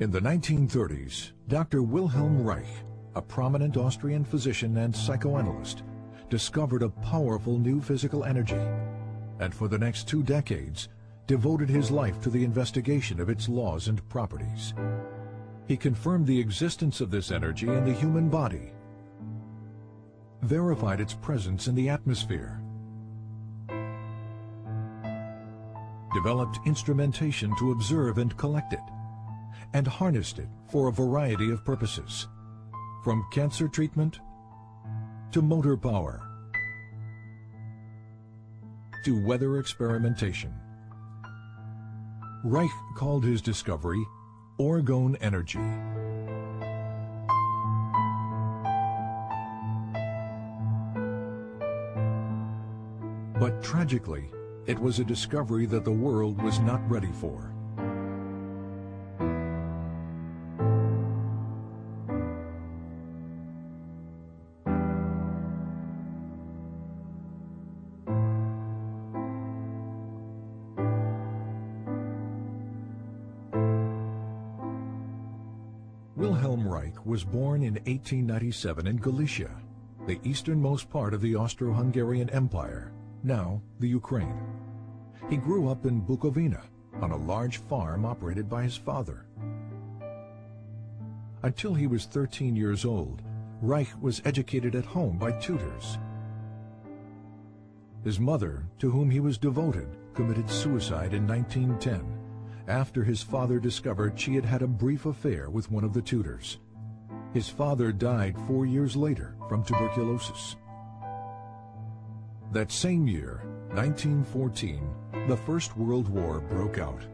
In the 1930s, Dr. Wilhelm Reich, a prominent Austrian physician and psychoanalyst, discovered a powerful new physical energy, and for the next 2 decades, devoted his life to the investigation of its laws and properties. He confirmed the existence of this energy in the human body, verified its presence in the atmosphere, developed instrumentation to observe and collect it, and harnessed it for a variety of purposes, from cancer treatment to motor power to weather experimentation. Reich called his discovery orgone energy. But tragically, it was a discovery that the world was not ready for. Wilhelm Reich was born in 1897 in Galicia, the easternmost part of the Austro-Hungarian Empire, now the Ukraine. He grew up in Bukovina on a large farm operated by his father. Until he was 13 years old, Reich was educated at home by tutors. His mother, to whom he was devoted, committed suicide in 1910 after his father discovered she had had a brief affair with one of the tutors. His father died 4 years later from tuberculosis. That same year, 1914, the First World War broke out.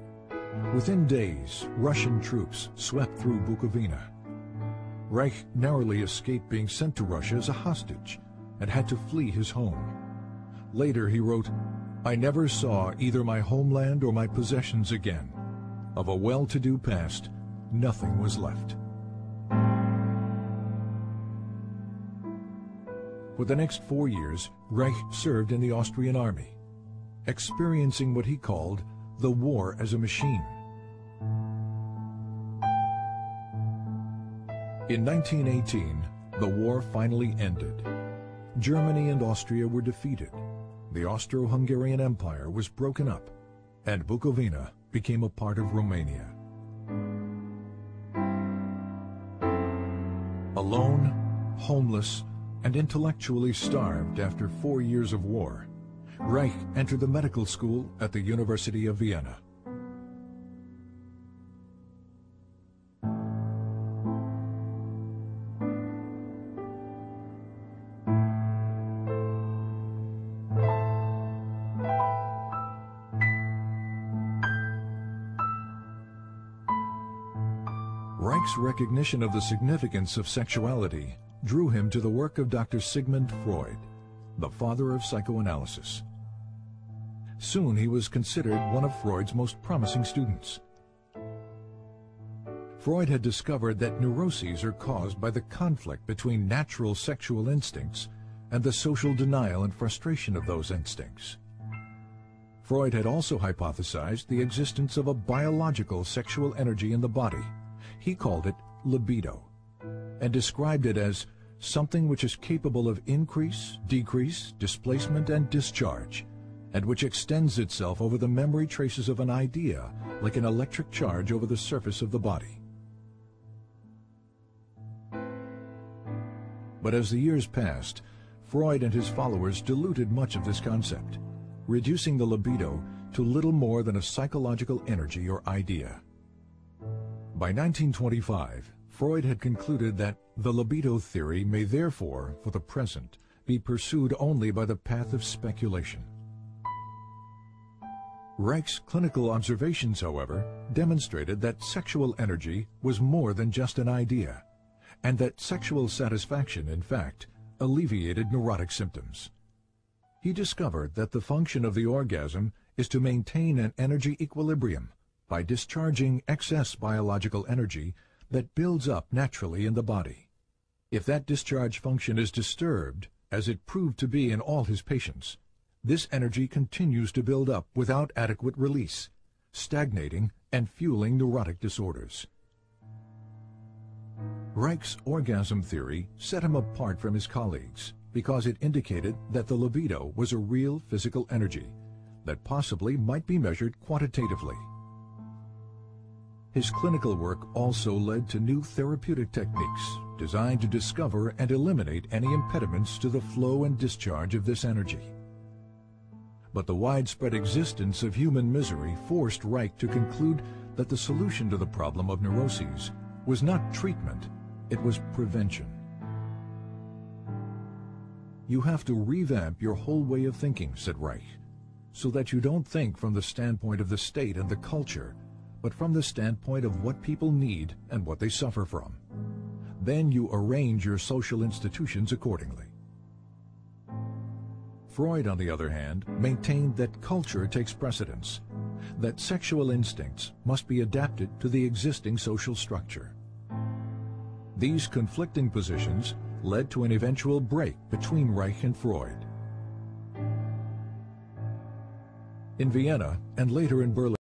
Within days, Russian troops swept through Bukovina. Reich narrowly escaped being sent to Russia as a hostage and had to flee his home. Later he wrote, "I never saw either my homeland or my possessions again. Of a well-to-do past, nothing was left." For the next 4 years, Reich served in the Austrian army, experiencing what he called the war as a machine. In 1918, the war finally ended. Germany and Austria were defeated. The Austro-Hungarian Empire was broken up, and Bukovina became a part of Romania. Alone, homeless, and intellectually starved after 4 years of war, Reich entered the medical school at the University of Vienna. Reich's recognition of the significance of sexuality drew him to the work of Dr. Sigmund Freud, the father of psychoanalysis. Soon he was considered one of Freud's most promising students. Freud had discovered that neuroses are caused by the conflict between natural sexual instincts and the social denial and frustration of those instincts. Freud had also hypothesized the existence of a biological sexual energy in the body. He called it libido, and described it as something which is capable of increase, decrease, displacement, and discharge, and which extends itself over the memory traces of an idea like an electric charge over the surface of the body. But as the years passed, Freud and his followers diluted much of this concept, reducing the libido to little more than a psychological energy or idea. By 1925, Freud had concluded that the libido theory may therefore, for the present, be pursued only by the path of speculation. Reich's clinical observations, however, demonstrated that sexual energy was more than just an idea, and that sexual satisfaction, in fact, alleviated neurotic symptoms. He discovered that the function of the orgasm is to maintain an energy equilibrium by discharging excess biological energy that builds up naturally in the body. If that discharge function is disturbed, as it proved to be in all his patients, this energy continues to build up without adequate release, stagnating and fueling neurotic disorders. Reich's orgasm theory set him apart from his colleagues because it indicated that the libido was a real physical energy that possibly might be measured quantitatively. His clinical work also led to new therapeutic techniques designed to discover and eliminate any impediments to the flow and discharge of this energy. But the widespread existence of human misery forced Reich to conclude that the solution to the problem of neuroses was not treatment, it was prevention. You have to revamp your whole way of thinking, said Reich, so that you don't think from the standpoint of the state and the culture, but from the standpoint of what people need and what they suffer from. Then you arrange your social institutions accordingly. Freud, on the other hand, maintained that culture takes precedence, that sexual instincts must be adapted to the existing social structure. These conflicting positions led to an eventual break between Reich and Freud. In Vienna and later in Berlin,